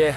Yeah.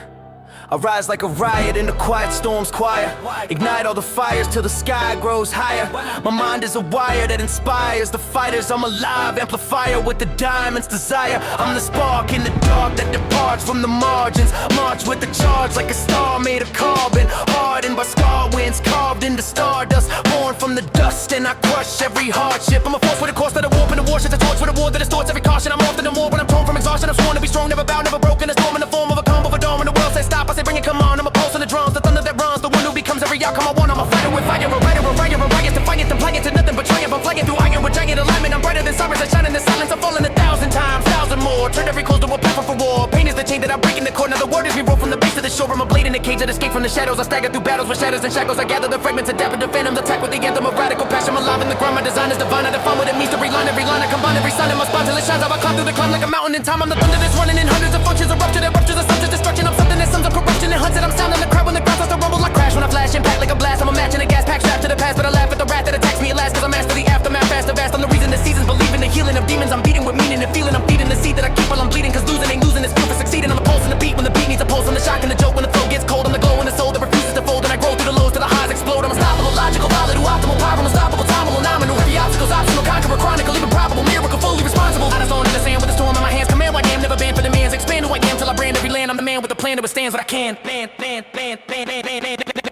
I rise like a riot in the quiet storm's choir. Ignite all the fires till the sky grows higher. My mind is a wire that inspires the fighters. I'm alive, amplifier with the diamond's desire. I'm the spark in the dark that departs from the margins. March with the charge like a star made of carbon. Hardened by scar winds, carved into stardust. Born from the dust and I crush every hardship. I'm a force with a course that I warp in the warships. A torch with a war that distorts every caution. I'm often the more when I'm torn from exhaustion. I'm sworn to be strong, never bound, never broken. A storm in the form of a calm of a dawn. When the world says stop, I say bring it, come on. I'm a pulse on the drums, the thunder that runs, the one who becomes every outcome I want. I'm a fighter with fire, a writer, a riot, a riot. To fight it, to play it, to nothing but triumph. I'm flying through iron with giant alignment. I'm brighter than summers, I shine in the silence. I'm falling 1,000 times, 1,000 more. Turn every close to a platform for war. Pain is the chain that I break in the core. Now the word is we roll from the base to the shore. I'm a blade in the cage that escape from the shadows. I stagger through battles with shadows and shackles. I gather the fragments, adapt with the phantoms. Attack with the anthem of radical passion. I'm alive in the ground, my design is divine. I define what it means to reline every line. I combine every sign in my spine till it shines. How I climb through the climb like a mountain in time. I'm the thunder that's running in hundreds of functions. A rupture that ruptures a substance destruction. I'm something that sums up corruption and hunts it. I'm sounding the crowd when the crowd starts to rumble. I crash when I flash, impact like a blast. I'm a match in a gas pack strapped to the past, but I laugh at the wrath that attacks me at last. Cause I master the aftermath, fast and vast. I'm the reason the seasons believe in the healing of demons. I'm beating with meaning and feeling. I'm feeding the seed that I keep while I'm bleeding. Cause losing ain't losing, it's proof of succeeding. I'm the pulse and the beat when the beat needs a pulse. I'm the shock and the joke when the flow gets cold. I'm the glow in the soul that refuses to fold. And I grow through the lows till the highs explode. I'm unstoppable, logical, volatile, optimal, power, unstoppable, time, nominal. Every obstacle's optional, conqueror, chronicle, even probable, miracle, fully responsible. I just thrown in the sand with the storm in my hands. Command what I am, never banned for the man's. Expand who I am till I brand every land. I'm the man with the plan that withstands what I can.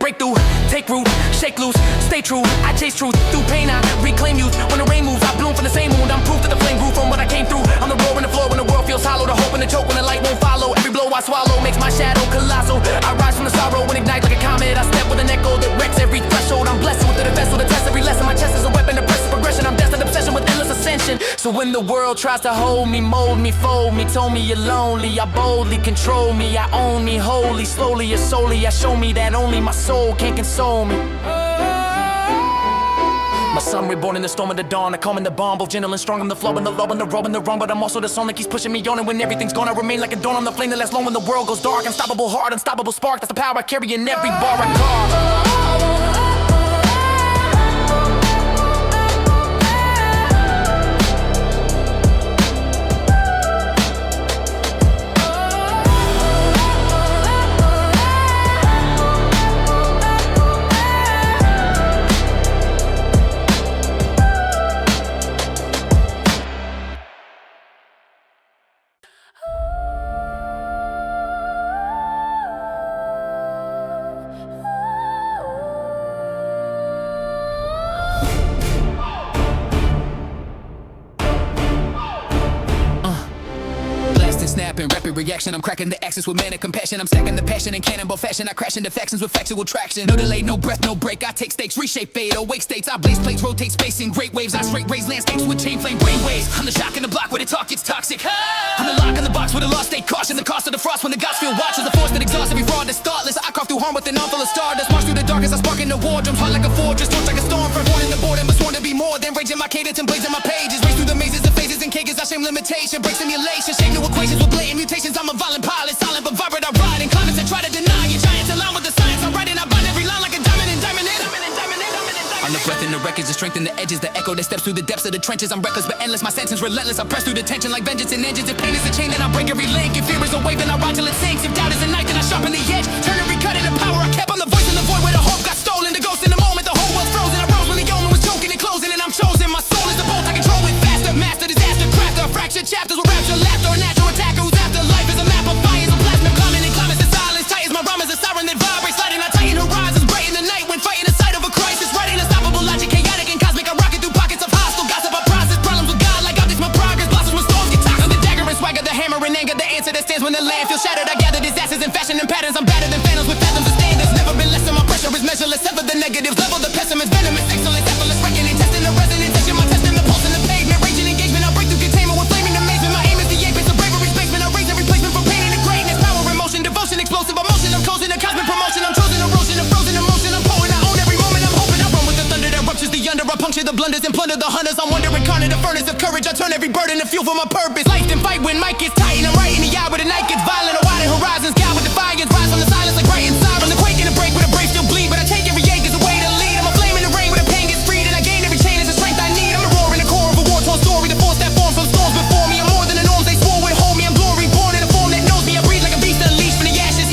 Breakthrough, take root, shake loose, stay true. I chase truth through pain. I reclaim youth. When the rain moves, I bloom from the same wound. I'm proof that the flame grew from what I came through. I'm the roar in the floor when the world feels hollow. The hope and the choke when the light won't follow. Every blow I swallow makes my shadow colossal. I rise from the sorrow and ignite like a comet. I step with an echo that wrecks every threshold. I'm blessed with the vessel to test every lesson. My chest is a weapon to press progression. I'm destined obsession with endless ascension. So when the world tries to hold me, mold me, fold me, told me you're lonely, I boldly control me. I own me wholly, slowly or solely. I show me that only my soul can console me. My son reborn in the storm of the dawn. I calm in the bomb, both gentle and strong. I'm the flow and the love and the robe and the wrong. But I'm also the song that keeps pushing me on. And when everything's gone, I remain like a dawn. I'm the flame that lasts long when the world goes dark. Unstoppable heart, unstoppable spark. That's the power I carry in every bar I carve. Rapid reaction, I'm cracking the axis with manic compassion. I'm stacking the passion in cannonball fashion. I crash into factions with factual traction. No delay, no breath, no break. I take stakes, reshape fade, awake states. I blaze plates, rotate space in great waves. I straight raise landscapes with chain flame brain waves. I'm the shock in the block where the talk gets toxic. I'm the lock in the box with a lost state caution. The cost of the frost when the gods feel watch is the force that exhausts every fraud that's thoughtless. I carve through harm with an arm full of stardust. March through the darkness, I spark in the war drums. Hot like a fortress, torch like a storm. From born in the boredom, but sworn to be more than raging my cadence and blazing my pages. Race through the mazes of phases and cages. I shame limitation, break simulation, shame new equations with blatant mutations. I'm a violent pilot, silent but vibrant. I ride in climates that try to deny you. Giants align with the science. I'm writing, I bind every line like a diamond and diamond in. I'm the breath in the wreckage, the strength in the edges, the echo that steps through the depths of the trenches. I'm reckless but endless, my sentence relentless. I press through the tension like vengeance and engines. If pain is a chain, then I break every link. If fear is a wave, then I ride till it sinks. If doubt is a knife, then I sharpen the edge. Turn every cut into power. I kept on the voice in the void where the hope got stolen. The ghost in the moment, the whole world's frozen. I rose when the omen was choking and closing, and I'm chosen. My soul is the bolt I control it faster. Master disaster, crafter, fractured chapters with rapture, laughter. A natural attacker whose afterlife is a map of fires and plasma. Climbing and climbing to silence. Titans, my rhyme is a siren that vibrates. Sliding on titan horizons, bright in the night when fighting the sight of a crisis. Writing unstoppable logic, chaotic and cosmic. I rocket through pockets of hostile gossip. I process problems with God like optics. My progress blossoms when storms get toxic. I'm the dagger and swagger, the hammer and anger. The answer that stands when the land feels shattered. I gather disasters and fashion and patterns. I'm better than phantoms with fathoms of standards. Never been less than my pressure is measureless. Sever the negatives, level the pessimist. Venomous, excellence, effortless. Reckoning, testing the resonance. Touching my test in the pulse in the pavement. Raging engagement, I break through containment with flaming amazement. My aim is the apex of bravery, spaceman. I raise every placement from pain into greatness. Power, emotion, devotion, explosive emotion. I'm closing a cosmic promotion. I'm chosen erosion, a frozen emotion. I'm pouring, I own every moment. I'm hoping I run with the thunder that ruptures the under. I puncture the blunders and plunder the hunters. I'm wonder incarnate, a furnace of courage. I turn every burden to fuel for my purpose. Life and fight when mic gets tight and I'm right in the eye where the night gets violent. A wide horizons, God with defiance. Rise from the silence like right inside. The quake and the break with a brave still bleed. But I take every ache as a way to lead. I'm a flame in the rain where the pain gets freed. And I gain every chain as the strength I need. I'm a roar in the core of a war-torn story. The force that forms from storms before me. I'm more than the norms they swore would hold me. I'm glory born in a form that knows me. I breathe like a beast unleashed from the ashes.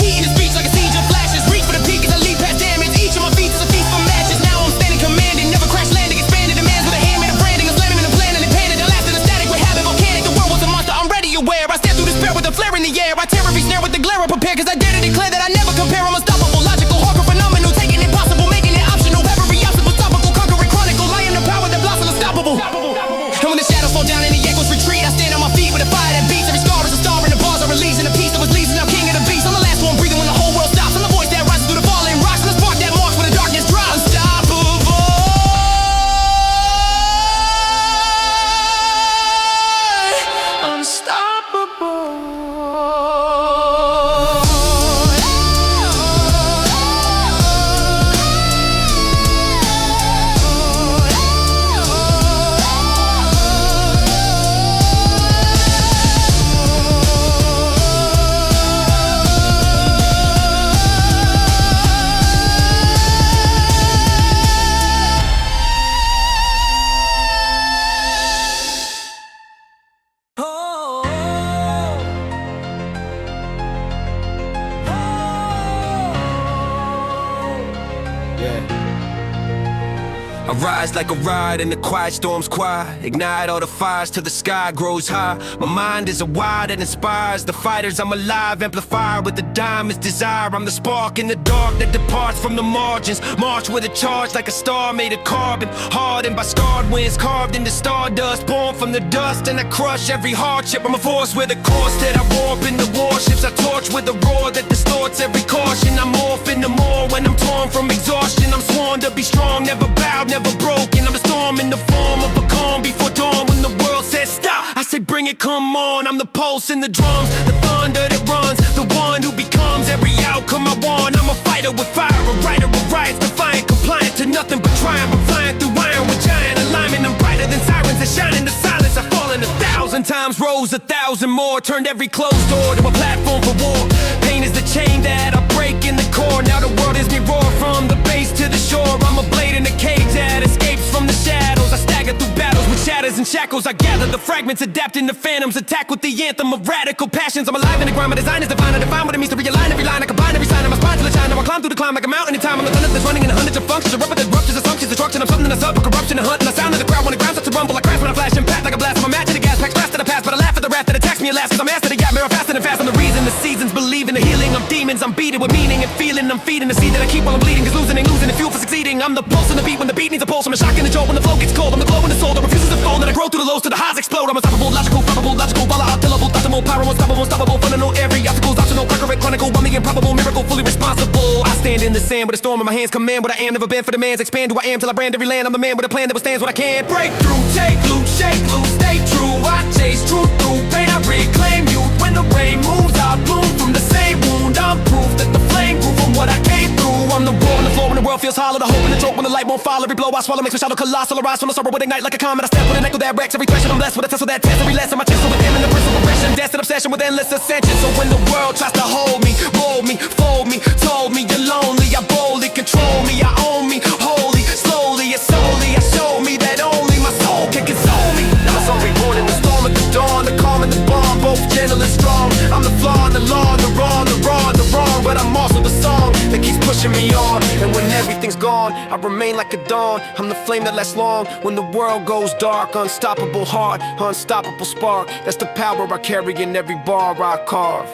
I rise like a ride in the quiet storm's quiet. Ignite all the fires till the sky grows high. My mind is a wire that inspires the fighters. I'm alive, amplified with the diamond's desire. I'm the spark in the dark that departs from the margins. March with a charge like a star made of carbon. Hardened by scarred winds, carved into stardust. Born from the dust and I crush every hardship. I'm a force with a course that I warp into warships. I torch with a roar that distorts every caution. I'm off into more when I'm torn from exhaustion. I'm sworn to be strong, never bowed, never broken. I'm the storm in the form of a calm before dawn. When the world says stop, I say bring it, come on. I'm the pulse in the drums, the thunder that runs, the one who becomes every outcome I want. I'm a fighter with fire, a writer with riots, defiant, compliant to nothing but triumph. I'm flying through iron with giant alignment. I'm brighter than sirens that shine in the silence. I fall in 1,000 times, rose 1,000 more. Turned every closed door to a platform for war. Pain is the chain that I break in the core. Now the world is me roar from the base to the shore. I'm a blade in a cage that escapes from the shadows. I stagger through battles with shatters and shackles. I gather the fragments, adapt into phantoms. Attack with the anthem of radical passions. I'm alive in the grind, my design is divine. I define what it means to realign every line. I combine every sign of my spine to the shine. Now I climb through the climb like a mountain in time. I'm the thunder that's running in hundreds of functions. A rubber that ruptures, assumptions, destruction. I'm something that's up, a corruption, a hunt. And the sound of the crowd when it grounds starts to rumble. I crash when I flash, impact like a blast. I'm a match to the gas, packs fast to the past. But I laugh at the rap that attacks me at last. Cause I'm asked to the gap, mirror faster and fast. I'm the reason the seasons believe in the healing. I'm demons, I'm beating with meaning and feeling. I'm feeding the seed that I keep while I'm bleeding. Cause losing ain't losing the fuel for succeeding. I'm the pulse and the beat when the beat needs a pulse. I'm a shock in the jolt when the flow gets cold. I'm the glow in the soul that refuses to fold. And I grow through the lows till the highs explode. I'm unstoppable, logical, probable, logical, volatile, optimal, power, unstoppable, unstoppable. Fun to know every obstacle's optional, correct, chronicle. I'm the improbable, miracle, fully responsible. I stand in the sand with a storm in my hands. Command what I am, never been for demands. Expand who I am till I brand every land. I'm the man with a plan that withstands what I can. Break through, take loose, shake loose, stay true. I chase truth through pain, I reclaim you. When the rain moves, I bloom from the same wound. I'm proof that the flame grew from what I came through. I'm the roar on the floor when the world feels hollow. The hope and the choke when the light won't fall. Every blow I swallow makes me shallow, colossal. Arise from the sorrow would ignite like a comet. I step with an echo that wrecks every question. I'm blessed with a test of that test. Every lesson my chest so within and the principal progression. Destined obsession with endless ascension. So when the world tries to hold me, mold me, fold me, told me you're lonely, I boldly control me. I own me, holy, slowly, it's solely. I show me that only my soul can console me. I'm a soul reborn in the storm at the dawn, the calm and the bomb, both gentle and strong. I'm the flaw and the law, the wrong, the wrong, the wrong, but I'm also the song that keeps pushing me on. And when everything's gone, I remain like a dawn. I'm the flame that lasts long when the world goes dark. Unstoppable heart, unstoppable spark. That's the power I carry in every bar I carve.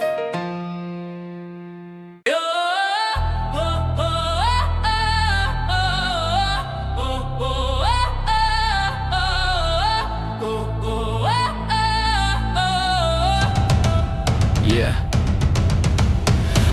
Yeah.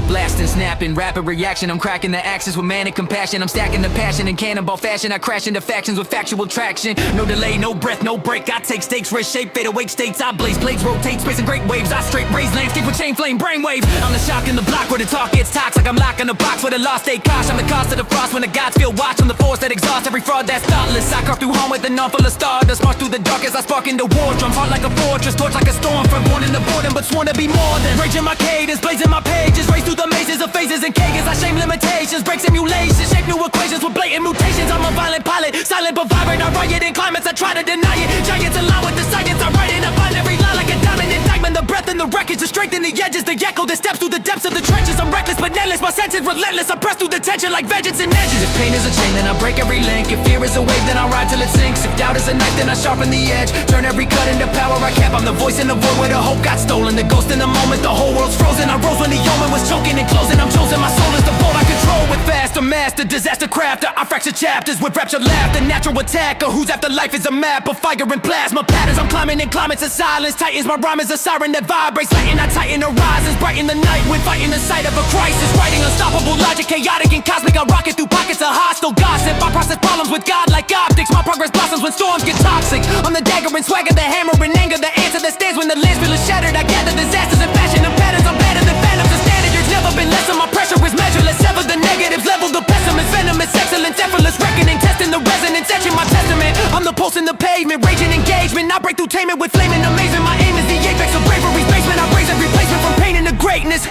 Blasting, snapping, rapid reaction. I'm cracking the axis with manic compassion. I'm stacking the passion in cannonball fashion. I crash into factions with factual traction. No delay, no breath, no break. I take stakes, risk shape, fade awake states. I blaze blades, rotate space in great waves. I straight raise landscape with chain flame brainwave. I'm the shock in the block where the talk gets toxic. I'm locked in a box with a lost state cost. I'm the cost of the frost when the gods feel watch. I'm the force that exhausts every fraud that's thoughtless. I carve through home with an arm full of stardust. March through the dark as I spark into war drums. Heart like a fortress, torch like a storm front. Born in the boredom but sworn to be more than. Raging my cadence, blazing my pages. Race through the mazes of phases and cages. I shame limitations, break simulations, shape new equations with blatant mutations. I'm a violent pilot, silent but vibrant. I riot in climates, I try to deny it. Giants align with the science, I write it. I find every line like a diamond indictment. The breath and the wreckage, the strength and the edges, the echo that steps through the depths of the trenches. I'm reckless but endless, my senses relentless. I press through the tension like vengeance and edges. If pain is a chain, then I break every link. If fear is a wave, then I ride till it sinks. If doubt is a knife, then I sharpen the edge. Turn every cut into power I cap. I'm the voice in the void where the hope got stolen. The ghost in the moment, the whole world's frozen. I rose when the omen was choking and closing. I'm chosen, my soul is the bolt I control with faster master, disaster crafter. I fracture chapters with rapture laughter, natural attacker whose afterlife is a map of fire and plasma patterns. I'm climbing in climates of silence, titans. My rhyme is a siren that vibrates, lighten I tighten horizons, brighten the night when fighting the sight of a crisis. Writing unstoppable logic, chaotic and cosmic. I rocket through pockets of hostile gossip. I process problems with God-like optics. My progress blossoms when storms get toxic. I'm the dagger and swagger, the hammer and anger, the answer that stands when the lens feel shattered. I gather disasters and fashion and patterns. I'm better than phantoms. The standard there's never been less, and my pressure is measureless. Sever the negatives, level the pessimist, venomous, excellence, effortless reckoning, testing the resonance, etching my testament. I'm the pulse in the pavement, raging engagement. I break through taming with flaming amazement. My aim is the apex of bravery's basement. I raise every placement from pain into greatness.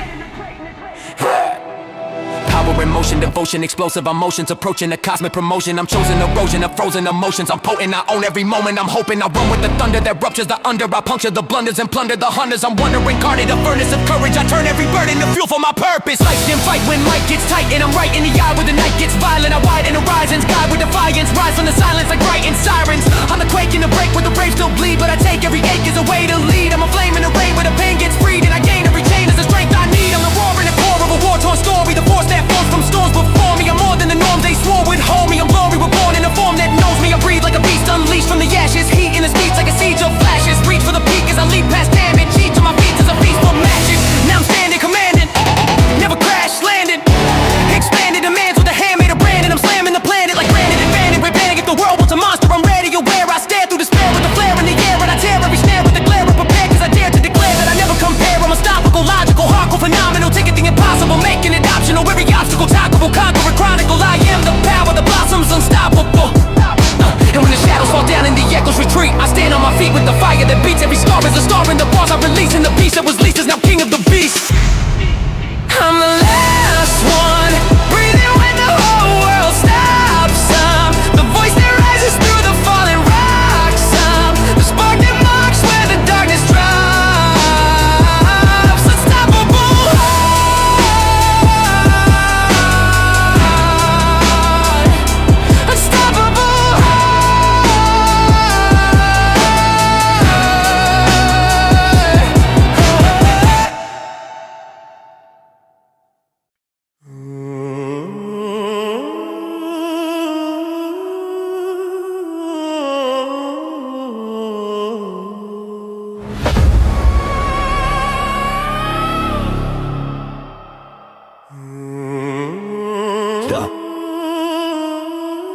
Power and motion, devotion, explosive emotions approaching a cosmic promotion. I'm chosen erosion of frozen emotions. I'm potent, I own every moment. I'm hoping I run with the thunder that ruptures the under. I puncture the blunders and plunder the hunters. I'm wondering, guarded a furnace of courage. I turn every burden to fuel for my purpose. Life can fight when mic gets tight, and I'm right in the eye where the night gets violent. I widen horizons, guide with defiance, rise from the silence like frightened sirens. I'm the quake in the break where the brave still bleed, but I take every ache as a way to lead. I'm a flame in the rain where the pain gets freed, and I gain every chain as the strength I need. I'm the roar in the core of a war-torn story, the force that flows from storms before me. I'm more than the norm they swore would hold me. I'm glory, we're born in a form that knows me. I breathe like a beast unleashed from the ashes, heat in the speech like a siege of flashes. Reach for the peak as I leap past damage, each of my feet is a feast for matches. Now I'm standing commanding, never crash landing, expanded demands with a hand made of brand, and I'm slamming the planet like granite and bandit. We're banning if the world wants a monster, I'm ready. Aware I stare through despair with the flare in the air, and I tear every snare with the glare. I'm prepared cause I dare to declare that I never compare. I'm unstoppable, logical, hardcore, phenomenal, taking the impossible, making it optional. Every obstacle toppable, conquer a chronicle. I am the power, the blossoms unstoppable. And when the shadows fall down and the echoes retreat, I stand on my feet with the fire that beats. Every scar is a star in the bars I release, and the beast that was least is now king of the beast. I'm the last one breathing when the whole world stops. I'm the voice that rises through the fallen rocks. I'm the spark that marks where the darkness drops. Unstoppable heart. Unstoppable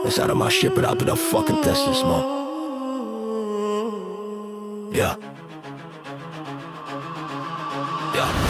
It's out of my shit, but I'll be the fucking test this month. Yeah.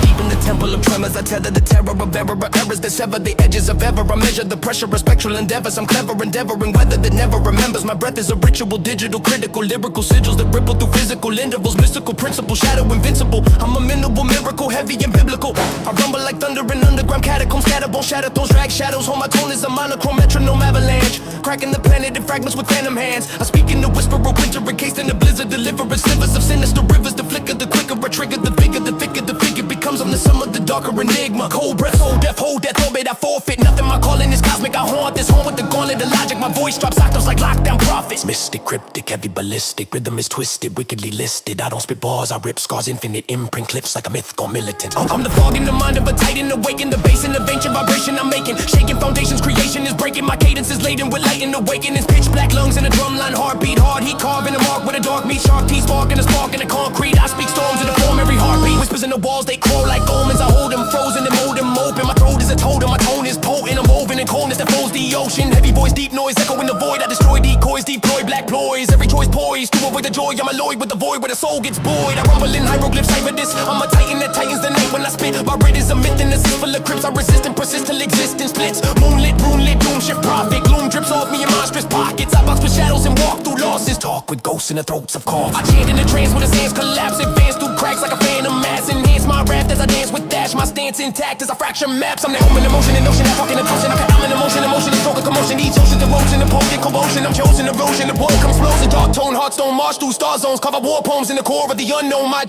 Deep in the temple of tremors, I tether the terror of error, errors that sever the edges of ever. I measure the pressure of spectral endeavors. I'm clever, endeavoring weather that never remembers. My breath is a ritual, digital, critical, lyrical sigils that ripple through physical intervals. Mystical principle, shadow invincible. I'm a minimal miracle, heavy and biblical. I rumble like thunder in underground catacombs. Scatterbone, shadow thrones, drag shadows. Hold my tone is a monochrome metronome avalanche. Cracking the planet in fragments with phantom hands. I speak in the whisper of winter, encased in the blizzard. Deliverance, slivers of sinister rivers. The flicker, the quicker I trigger, the bigger, the thicker the figure becomes. I'm the sum of the darker enigma. Cold breath, hold death, orbit, I forfeit. Nothing, my calling is cosmic. I haunt this home with the gauntlet of logic. My voice drops octaves like lockdown prophets. Mystic, cryptic, heavy ballistic. Rhythm is twisted, wickedly listed. I don't spit bars, I rip scars. Infinite imprint clips like a myth gone militant. I'm the fog in the mind of a titan. Awaken the bass in the ancient vibration I'm making. Shaking foundations, creation is breaking. My cadence is laden with light and awakenings. Pitch black lungs in a drumline, heartbeat hard. Heat carving a mark with a dark meat. Sharp teeth, spark and a spark in the concrete. I speak storms in the form every heartbeat. Whispers in the walls, they crawl like omens. I hold them frozen and mold them open. My throat is a totem, my tone is potent. I'm woven in coldness that folds the ocean. Heavy voice, deep noise, echo in the void. I destroy decoys, deploy black ploys. Every choice poised to avoid the joy. I'm alloyed with the void where the soul gets buoyed. I rumble in hieroglyphs, cipher this. I'm a titan that tightens the night when I spit. My bread is a myth and the sea full of crypts. I resist and persist till existence splits. Moonlit, runelit, doom shift profit. Gloom drips off me in monstrous pockets. I box with shadows and walk through losses. Talk with ghosts in the throats of calls. I chant in the trance with his hands collapse. Advance through cracks like a phantom mass. Enhance my raft as I dance with dash. My stance intact as I fracture maps. I'm the home in emotion and notion. That fucking emotion. I'm in emotion and stroke of commotion. Each ocean's erosion and potent commotion. I'm chosen erosion. The world comes explosion. Dark tone, heart stone, march through star zones. Cover war poems in the core of the unknown. My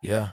yeah.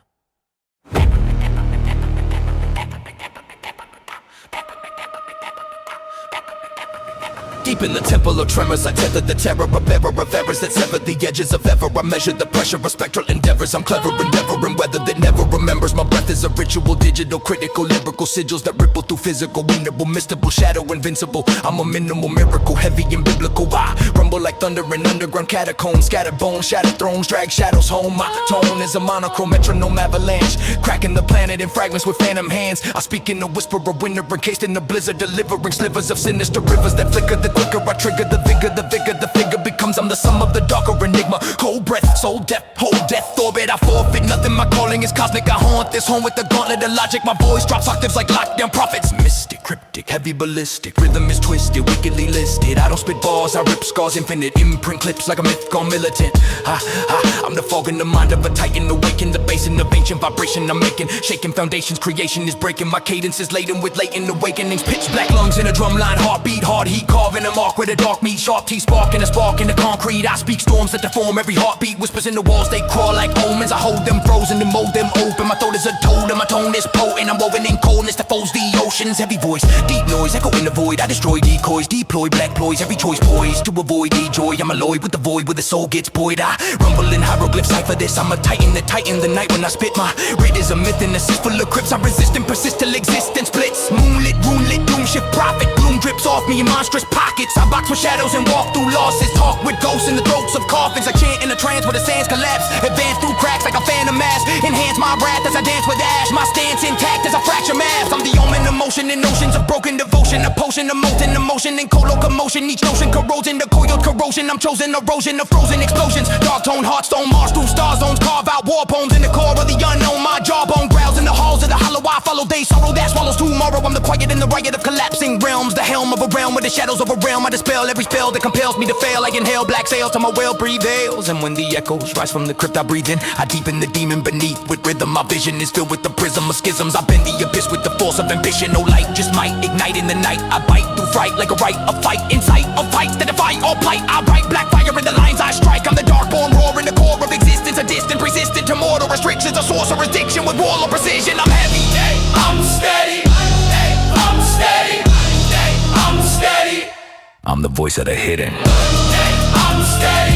Deep in the temple of tremors, I tether the terror of errors that sever the edges of ever. I measure the pressure of spectral endeavors. I'm clever, endeavoring weather that never remembers. My breath is a ritual, digital, critical, lyrical sigils that ripple through physical, winnable, mystical, shadow invincible. I'm a minimal miracle, heavy and biblical. I rumble like thunder in underground catacombs. Scattered bones, shattered thrones, drag shadows home. My tone is a monochrome metronome avalanche. Cracking the planet in fragments with phantom hands. I speak in the whisper of winter, encased in the blizzard, delivering slivers of sinister rivers that flicker. The quicker I trigger, the vigor, the figure becomes. I'm the sum of the darker enigma. take my cold breath, soul death, whole death orbit. I forfeit nothing, my calling is cosmic. I haunt this home with the gauntlet of logic. My voice drops octaves like lockdown prophets. Mystic, cryptic, heavy ballistic. Rhythm is twisted, wickedly listed. I don't spit bars, I rip scars, infinite imprint clips like a myth gone militant. I'm the fog in the mind of a titan, awaken the basin of ancient vibration I'm making. Shaking foundations, creation is breaking. My cadence is laden with latent awakenings. Pitch black lungs in a drum line, heartbeat, hard heat, carving a mark with a dark meat. Sharp teeth sparking a spark in the concrete. I speak storms that deform every heartbeat. Whispers in the walls, they crawl like omens. I hold them frozen and mold them open. My throat is a totem, my tone is potent. I'm woven in coldness that folds the oceans. Heavy voice, deep noise, echo in the void. I destroy decoys, deploy black ploys. Every choice poised to avoid joy. I'm alloyed with the void where the soul gets buoyed. I rumble in hieroglyphs, cipher this. I'm a titan that tighten the night when I spit. My writ is a myth and assist full of crypts. I resist and persist till existence splits. Moonlit, runelit, doom shift prophet. Gloom drips off me in monstrous pockets. I box with shadows and walk through losses. Talk with ghosts in the throats of coffins. I chant in a trance where the sands collapse. Advance through cracks like a phantom mass. Enhance my wrath as I dance with ash. My stance intact as I fracture mass. I'm the omen of motion in oceans of broken devotion. A potion of molten emotion in cold locomotion. Each notion corrodes in the coiled corrosion. I'm chosen erosion of frozen explosions. Dark tone, heartstone, Mars through star zones. Carve out war poems in the core of the unknown. My jawbone growls in the halls of the hollow. I follow day sorrow that swallows tomorrow. I'm the quiet in the riot of collapsing realms. The helm of a realm with the shadows of a realm. I dispel every spell that compels me to fail. I inhale black sails till my will prevails. And when the echoes rise from the crypt I breathe in, I deepen the demon beneath with rhythm. My vision is filled with the prism of schisms. I bend the abyss with the force of ambition. No light, just might ignite in the night. I bite through fright like a right of fight. In sight of fights that defy all plight. I write black fire in the lines I strike. I'm the darkborn roar in the core of existence. A distant, resistant to mortal restrictions. A sorcerer's diction with wall of precision. I'm heavy, I'm steady, I'm steady, I'm steady. I'm the voice of the hidden. I'm steady.